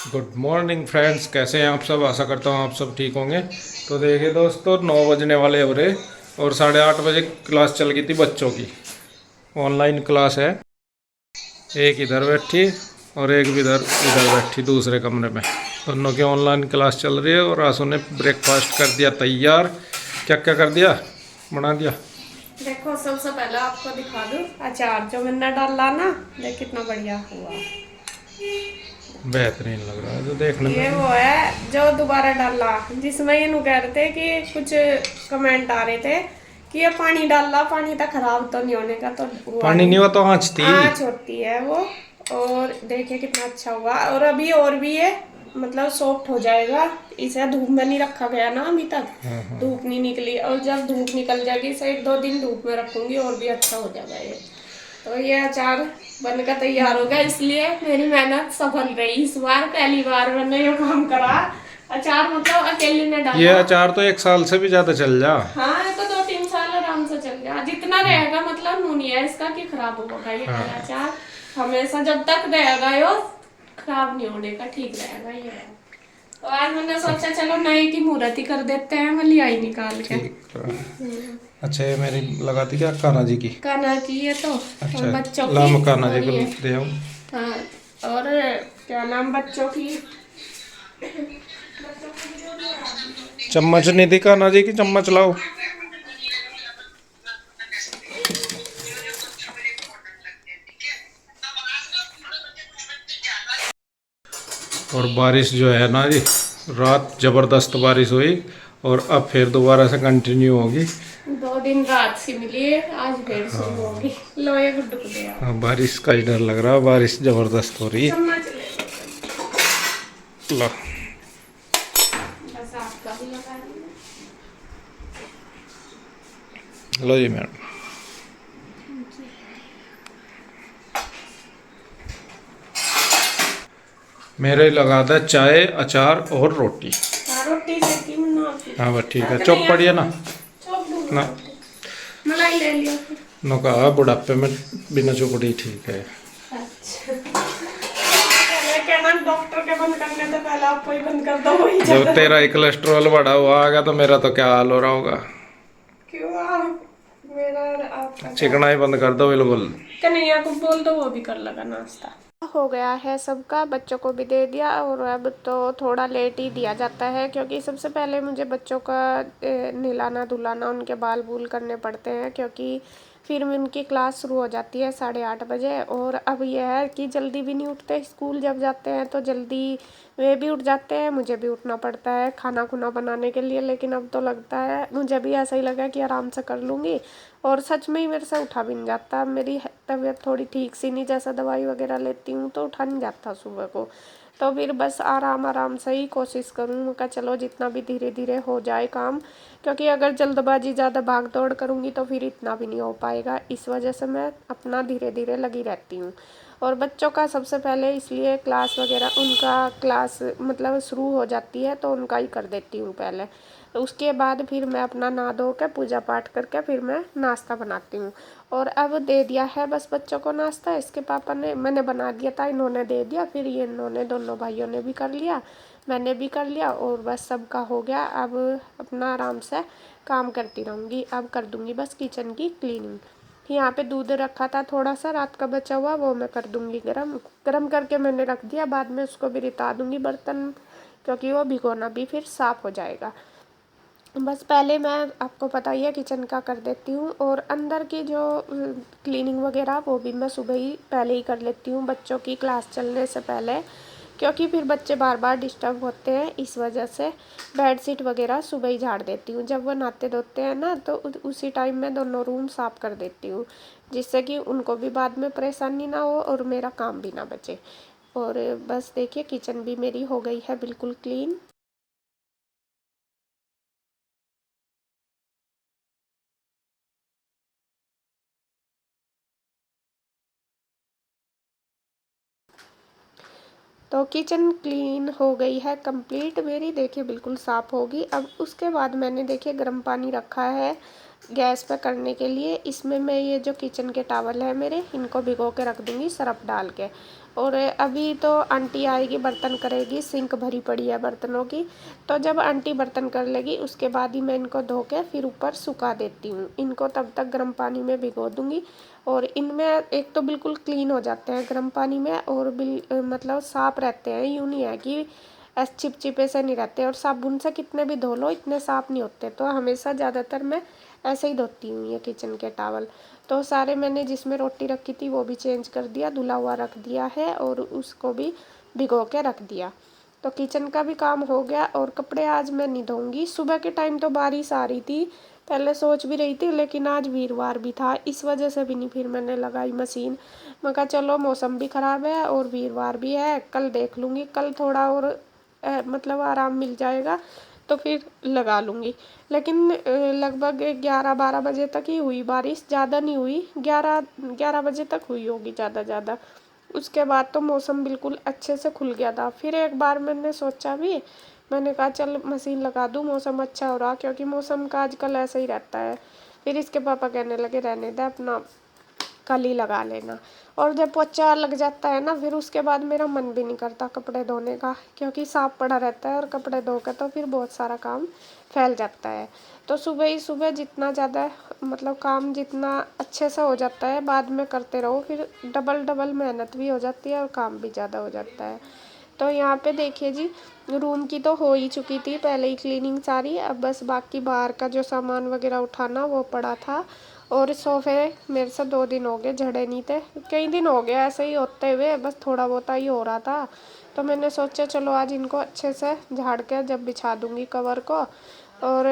Good morning friends, कैसे हैं आप सब। आशा करता हूँ आप सब ठीक होंगे। तो देखिए दोस्तों, 9 बजने वाले हो रहे और 8:30 बजे क्लास चल गई थी बच्चों की। ऑनलाइन क्लास है। एक इधर बैठी और एक भी इधर इधर बैठी दूसरे कमरे में। दोनों की ऑनलाइन क्लास चल रही है और आंसू ने ब्रेकफास्ट कर दिया तैयार। क्या क्या कर दिया, बना दिया। देखो, सबसे पहले आपको दिखा दूं अचार जो मैंने डाला ना। देख कितना बढ़िया हुआ। बेहतरीन लग रहा है जो देखने में ये भी। वो है जो दोबारा डाला, जिसमें ये नु कह रहे थे कि कुछ कमेंट आ रहे थे कि ये पानी डाला, पानी तो खराब तो नहीं होने का, तो हुआ पानी नहीं। नहीं हुआ तो आँच थी। आँच होती है वो। और देखिए कितना अच्छा हुआ। और अभी और भी ये मतलब सॉफ्ट हो जाएगा। इसे धूप में नहीं रखा गया ना अभी तक। धूप नहीं निकली, और जब धूप निकल जाएगी इसे 1-2 दिन धूप में रखूंगी और भी अच्छा हो जाएगा ये। तो ये अचार बनकर तैयार हो गया, इसलिए मेरी मेहनत सफल रही इस बार। पहली बार मैंने ये काम करा। अचार मतलब अकेले ने ये डाला। अचार तो 1 साल से भी ज़्यादा चल जा। हाँ, ये तो 2-3 साल आराम से चल गया। जितना रहेगा मतलब नून है इसका कि खराब होगा ये वाला हाँ अचार। हमेशा जब तक रहेगा यो खराब नहीं होने का, ठीक रहेगा ये। तो आज मैंने सोचा चलो नए की मुहूर्त ही कर देते हैं, मैं लिया ही निकाल के। ठीक है। अच्छा, ये मेरी लगा दी क्या, कान्हा जी की। कान्हा की है तो, और अच्छा, बच्चों की। लाम कान्हा जी और को ये, दे आऊँ। हाँ, और क्या नाम बच्चों की। चम्मच नहीं थी कान्हा जी की, चम्मच लाओ। और बारिश जो है ना जी, रात ज़बरदस्त बारिश हुई और अब फिर दोबारा से कंटिन्यू होगी। 2 दिन रात से मिली है, आज फिर शुरू होगी। लोहे गुड्डू को दे आओ। हाँ, बारिश का ही डर लग रहा है, बारिश ज़बरदस्त हो रही है। चम्मच ले लो फिर। लो। बस आपका भी लगा देना। लो जी मैडम। मेरे लगा था चाय अचार और रोटी। हाँ, रोटी सेकी बना फिर। हाँ बस ठीक है, अगर चौक नहीं पड़ी है आपको ना। चौक दूंगा ना, रोटी। मलाई ले लियो फिर। नो कहा बुढ़ापे में बिना चौकड़ी ठीक है। अच्छा, पहले कहना डॉक्टर के बंद करने से पहले आपको ही बंद कर दो, वही जब ज्यादा। तेरा ही कोलेस्ट्रॉल बढ़ा हुआ आ गया तो मेरा तो क्या हाल हो रहा होगा। क्यों मेरा और आपका क्या। चिकना ही बंद कर दो बिल्कुल। कन्हैया को बोल दो, वो भी कर लगा नाश्ता। हो गया है सबका, बच्चों को भी दे दिया। और अब तो थोड़ा लेट ही दिया जाता है, क्योंकि सबसे पहले मुझे बच्चों का नहलाना धुलाना, उनके बाल बूल करने पड़ते हैं, क्योंकि फिर में उनकी क्लास शुरू हो जाती है 8:30 बजे। और अब यह है कि जल्दी भी नहीं उठते, स्कूल जब जाते हैं तो जल्दी वे भी उठ जाते हैं, मुझे भी उठना पड़ता है खाना खुना बनाने के लिए। लेकिन अब तो लगता है मुझे भी ऐसा ही लगा कि आराम से कर लूँगी। और सच में ही मेरे से उठा भी नहीं जाता। मेरी तबीयत थोड़ी ठीक सी नहीं, जैसा दवाई वगैरह लेती हूँ तो उठा नहीं जाता सुबह को। तो फिर बस आराम आराम से ही कोशिश करूँ कि चलो जितना भी धीरे धीरे हो जाए काम, क्योंकि अगर जल्दबाजी ज़्यादा भाग दौड़ करूँगी तो फिर इतना भी नहीं हो पाएगा। इस वजह से मैं अपना धीरे धीरे लगी रहती हूँ। और बच्चों का सबसे पहले इसलिए क्लास वगैरह, उनका क्लास मतलब शुरू हो जाती है तो उनका ही कर देती हूँ पहले। तो उसके बाद फिर मैं अपना नहा धो के पूजा पाठ करके फिर मैं नाश्ता बनाती हूँ। और अब दे दिया है बस बच्चों को नाश्ता। इसके पापा ने, मैंने बना दिया था, इन्होंने दे दिया, फिर ये इन्होंने दोनों भाइयों ने भी कर लिया, मैंने भी कर लिया, और बस सबका हो गया। अब अपना आराम से काम करती रहूँगी। अब कर दूँगी बस किचन की क्लीनिंग। यहाँ पे दूध रखा था थोड़ा सा रात का बचा हुआ, वो मैं कर दूँगी गरम। गरम करके मैंने रख दिया, बाद में उसको भी रिता दूँगी बर्तन, क्योंकि वो भिगोना भी फिर साफ़ हो जाएगा। बस पहले मैं, आपको पता ही है, किचन का कर देती हूँ। और अंदर की जो क्लीनिंग वगैरह वो भी मैं सुबह ही पहले ही कर लेती हूँ, बच्चों की क्लास चलने से पहले, क्योंकि फिर बच्चे बार बार डिस्टर्ब होते हैं। इस वजह से बेडशीट वगैरह सुबह ही झाड़ देती हूँ। जब वो नहाते धोते हैं ना तो उसी टाइम मैं दोनों रूम साफ़ कर देती हूँ, जिससे कि उनको भी बाद में परेशानी ना हो और मेरा काम भी ना बचे। और बस देखिए किचन भी मेरी हो गई है बिल्कुल क्लीन। तो किचन क्लीन हो गई है कंप्लीट मेरी, देखिए बिल्कुल साफ़ होगी। अब उसके बाद मैंने देखिए गर्म पानी रखा है गैस पे करने के लिए। इसमें मैं ये जो किचन के टॉवल है मेरे, इनको भिगो के रख दूँगी सर्फ़ डाल के। और अभी तो आंटी आएगी बर्तन करेगी, सिंक भरी पड़ी है बर्तनों की। तो जब आंटी बर्तन कर लेगी उसके बाद ही मैं इनको धो के फिर ऊपर सुखा देती हूँ। इनको तब तक गर्म पानी में भिगो दूँगी। और इनमें एक तो बिल्कुल क्लीन हो जाते हैं गर्म पानी में, और मतलब साफ़ रहते हैं। यूँ नहीं है कि ऐसे चिपचिपे से नहीं रहते। और साबुन से कितने भी धो लो इतने साफ़ नहीं होते। तो हमेशा ज़्यादातर मैं ऐसे ही धोती हूँ ये किचन के टॉवल। तो सारे मैंने जिसमें रोटी रखी थी वो भी चेंज कर दिया, धुला हुआ रख दिया है, और उसको भी भिगो के रख दिया। तो किचन का भी काम हो गया। और कपड़े आज मैं नहीं धोऊंगी। सुबह के टाइम तो बारिश आ रही थी, पहले सोच भी रही थी, लेकिन आज वीरवार भी था, इस वजह से भी नहीं फिर मैंने लगाई मशीन। मैं कहा चलो मौसम भी ख़राब है और वीरवार भी है, कल देख लूँगी, कल थोड़ा और मतलब आराम मिल जाएगा तो फिर लगा लूँगी। लेकिन लगभग 11-12 बजे तक ही हुई बारिश, ज़्यादा नहीं हुई। 11 बजे तक हुई होगी ज़्यादा। उसके बाद तो मौसम बिल्कुल अच्छे से खुल गया था। फिर एक बार मैंने सोचा भी, मैंने कहा चल मशीन लगा दूँ, मौसम अच्छा हो रहा, क्योंकि मौसम का आजकल ऐसा ही रहता है। फिर इसके पापा कहने लगे रहने दे, अपना कल ही लगा लेना। और जब पोछा लग जाता है ना, फिर उसके बाद मेरा मन भी नहीं करता कपड़े धोने का, क्योंकि साफ पड़ा रहता है और कपड़े धो के तो फिर बहुत सारा काम फैल जाता है। तो सुबह ही सुबह जितना ज़्यादा मतलब काम जितना अच्छे से हो जाता है, बाद में करते रहो फिर डबल मेहनत भी हो जाती है और काम भी ज़्यादा हो जाता है। तो यहाँ पे देखिए जी, रूम की तो हो ही चुकी थी पहले ही क्लीनिंग सारी। अब बस बाकी बाहर का जो सामान वगैरह उठाना वो पड़ा था। और सोफे मेरे से 2 दिन हो गए झड़े नहीं थे, कई दिन हो गए ऐसे ही होते हुए, बस थोड़ा बहुत ही हो रहा था। तो मैंने सोचा चलो आज इनको अच्छे से झाड़ के जब बिछा दूंगी कवर को। और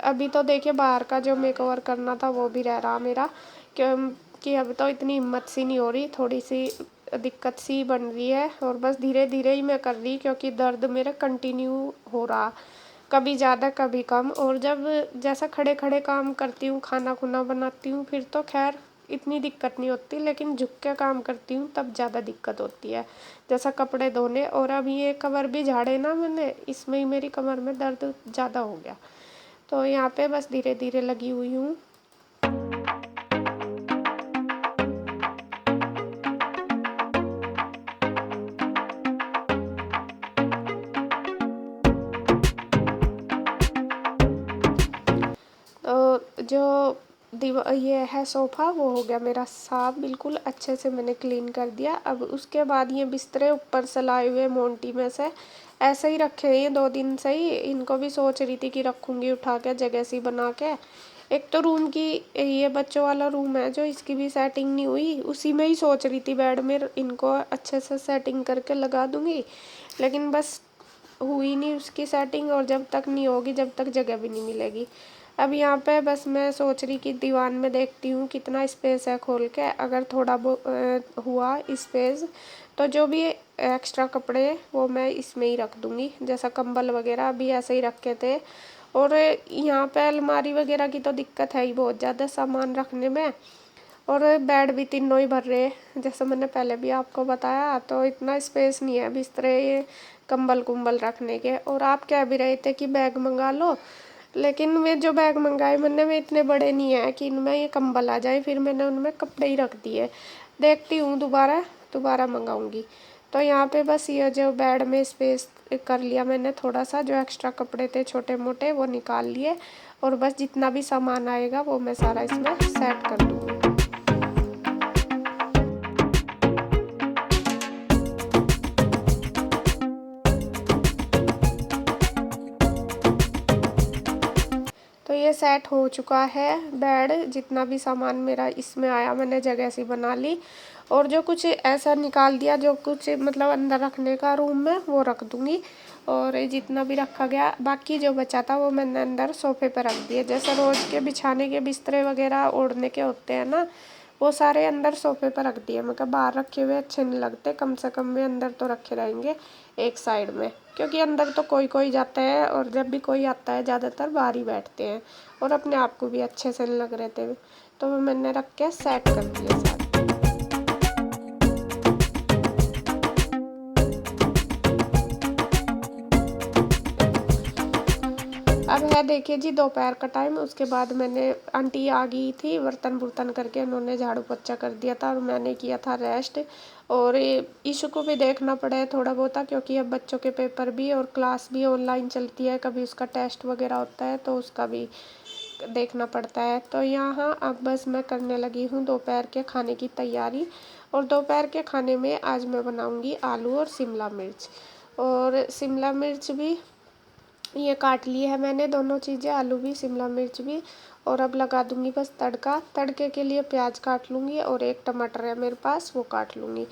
अभी तो देखिए बाहर का जो मेकओवर करना था वो भी रह रहा मेरा, कि अब तो इतनी हिम्मत सी नहीं हो रही, थोड़ी सी दिक्कत सी बन रही है। और बस धीरे धीरे ही मैं कर रही, क्योंकि दर्द मेरा कंटिन्यू हो रहा, कभी ज़्यादा कभी कम। और जब जैसा खड़े खड़े काम करती हूँ, खाना खुना बनाती हूँ, फिर तो खैर इतनी दिक्कत नहीं होती, लेकिन झुक के काम करती हूँ तब ज़्यादा दिक्कत होती है, जैसा कपड़े धोने। और अब ये कवर भी झाड़े ना मैंने, इसमें ही मेरी कमर में दर्द ज़्यादा हो गया। तो यहाँ पे बस धीरे धीरे लगी हुई हूँ। तो जो ये है सोफ़ा वो हो गया मेरा साफ, बिल्कुल अच्छे से मैंने क्लीन कर दिया। अब उसके बाद ये बिस्तरे ऊपर से लाए हुए मोंटी में से ऐसे ही रखे हैं ये 2 दिन से ही। इनको भी सोच रही थी कि रखूँगी उठा के जगह सी बना के। एक तो रूम की ये बच्चों वाला रूम है जो, इसकी भी सेटिंग नहीं हुई, उसी में ही सोच रही थी बेड में इनको अच्छे से सेटिंग करके लगा दूँगी, लेकिन बस हुई नहीं उसकी सेटिंग। और जब तक नहीं होगी जब तक जगह भी नहीं मिलेगी। अब यहाँ पे बस मैं सोच रही कि दीवान में देखती हूँ कितना स्पेस है खोल के, अगर थोड़ा हुआ स्पेस तो जो भी एक्स्ट्रा कपड़े वो मैं इसमें ही रख दूँगी, जैसा कंबल वगैरह भी ऐसे ही रखे थे। और यहाँ पे अलमारी वगैरह की तो दिक्कत है ही बहुत ज़्यादा सामान रखने में। और बेड भी तीनों ही भर रहे, जैसे मैंने पहले भी आपको बताया, तो इतना स्पेस नहीं है बिस्तरे ये कंबल कुंबल रखने के। और आप कह भी रहे थे कि बैग मंगा लो, लेकिन वे जो बैग मंगाए मैंने वे इतने बड़े नहीं है कि इनमें ये कंबल आ जाए, फिर मैंने उनमें कपड़े ही रख दिए। देखती हूँ दोबारा मंगाऊंगी। तो यहाँ पे बस ये जो बेड में स्पेस कर लिया मैंने थोड़ा सा, जो एक्स्ट्रा कपड़े थे छोटे मोटे वो निकाल लिए, और बस जितना भी सामान आएगा वो मैं सारा इसमें सेट कर दूँगी। तो ये सेट हो चुका है बेड, जितना भी सामान मेरा इसमें आया मैंने जगह सी बना ली। और जो कुछ ऐसा निकाल दिया जो कुछ मतलब अंदर रखने का रूम में वो रख दूँगी। और जितना भी रखा गया बाकी जो बचा था वो मैंने अंदर सोफ़े पर रख दिए। जैसे रोज़ के बिछाने के बिस्तरे वगैरह ओढ़ने के होते हैं ना, वो सारे अंदर सोफ़े पर रख दिए। मैं कहा बाहर रखे हुए अच्छे नहीं लगते, कम से कम में अंदर तो रखे रहेंगे एक साइड में, क्योंकि अंदर तो कोई जाता है, और जब भी कोई आता है ज़्यादातर बाहर ही बैठते हैं, और अपने आप को भी अच्छे से नहीं लग रहे थे। तो वो मैंने रख के सेट कर दिए सारे। अब है देखिए जी दोपहर का टाइम। उसके बाद मैंने आंटी आ गई थी, बर्तन बुर्तन करके उन्होंने झाड़ू पोछा कर दिया था और मैंने किया था रेस्ट। और ईशु को भी देखना पड़ा है थोड़ा बहुत, क्योंकि अब बच्चों के पेपर भी और क्लास भी ऑनलाइन चलती है, कभी उसका टेस्ट वगैरह होता है तो उसका भी देखना पड़ता है। तो यहाँ अब बस मैं करने लगी हूँ दोपहर के खाने की तैयारी। और दोपहर के खाने में आज मैं बनाऊँगी आलू और शिमला मिर्च। और शिमला मिर्च भी ये काट ली है मैंने, दोनों चीज़ें, आलू भी शिमला मिर्च भी। और अब लगा दूंगी बस तड़का। तड़के के लिए प्याज काट लूँगी और एक टमाटर है मेरे पास, वो काट लूँगी।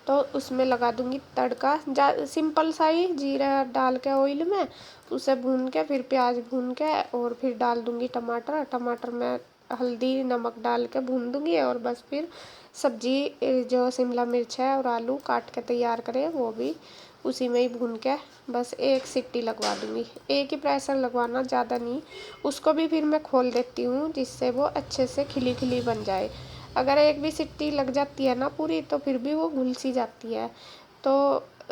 तो उसमें लगा दूंगी तड़का, सिंपल सा ही, जीरा डाल के ऑयल में उसे भून के फिर प्याज भून के और फिर डाल दूंगी टमाटर। टमाटर में हल्दी नमक डाल के भून दूंगी और बस फिर सब्जी जो शिमला मिर्च है और आलू काट के तैयार करें वो भी उसी में ही भून के बस एक सीटी लगवा दूंगी। एक ही प्रेशर लगवाना, ज़्यादा नहीं। उसको भी फिर मैं खोल देती हूँ जिससे वो अच्छे से खिली खिली बन जाए। अगर एक भी सीटी लग जाती है ना पूरी तो फिर भी वो घुल सी जाती है। तो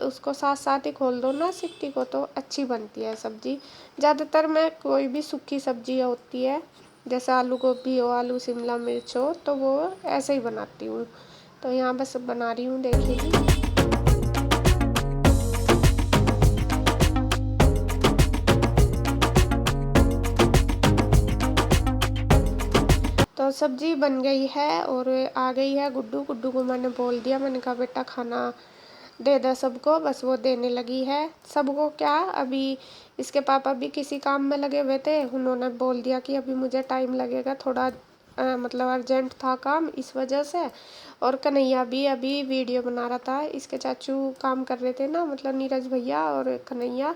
उसको साथ साथ ही खोल दो ना सीटी को तो अच्छी बनती है सब्ज़ी। ज़्यादातर मैं कोई भी सूखी सब्जी होती है जैसे आलू गोभी हो, आलू शिमला मिर्च हो, तो वो ऐसे ही बनाती हूँ। तो यहाँ बस बना रही हूँ, देखिए जी। तो सब्जी बन गई है और आ गई है गुड्डू। गुड्डू को मैंने बोल दिया, मैंने कहा बेटा खाना दे दे सबको, बस वो देने लगी है। सबको क्या, अभी इसके पापा भी किसी काम में लगे हुए थे, उन्होंने बोल दिया कि अभी मुझे टाइम लगेगा थोड़ा, मतलब अर्जेंट था काम इस वजह से। और कन्हैया भी अभी वीडियो बना रहा था, इसके चाचू काम कर रहे थे ना, मतलब नीरज भैया और कन्हैया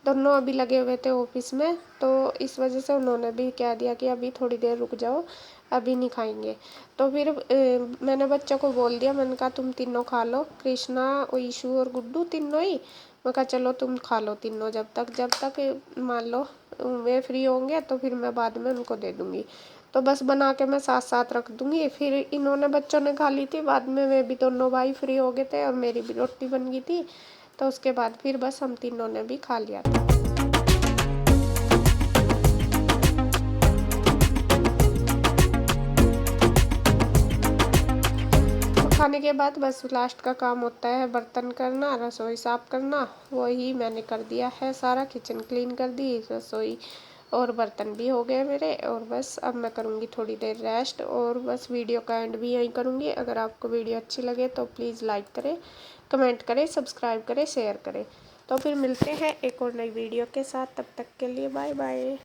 दोनों अभी लगे हुए थे ऑफिस में। तो इस वजह से उन्होंने भी कह दिया कि अभी थोड़ी देर रुक जाओ, अभी नहीं खाएंगे। तो फिर मैंने बच्चों को बोल दिया, मैंने कहा तुम तीनों खा लो, कृष्णा और ईशू और गुड्डू तीनों ही। मैं कहा चलो तुम खा लो तीनों, जब तक मान लो वे फ्री होंगे तो फिर मैं बाद में उनको दे दूँगी। तो बस बना के मैं साथ साथ रख दूँगी। फिर इन्होंने बच्चों ने खा ली थी, बाद में वे भी दोनों भाई फ्री हो गए थे और मेरी भी रोटी बन गई थी। तो उसके बाद फिर बस हम तीनों ने भी खा लिया था। खाने के बाद बस लास्ट का काम होता है बर्तन करना, रसोई साफ़ करना। वही मैंने कर दिया है सारा, किचन क्लीन कर दी, रसोई और बर्तन भी हो गए मेरे। और बस अब मैं करूँगी थोड़ी देर रेस्ट और बस वीडियो का एंड भी यहीं करूँगी। अगर आपको वीडियो अच्छी लगे तो प्लीज़ लाइक करें, कमेंट करें, सब्सक्राइब करें, शेयर करें। तो फिर मिलते हैं एक और नई वीडियो के साथ, तब तक के लिए बाय बाय।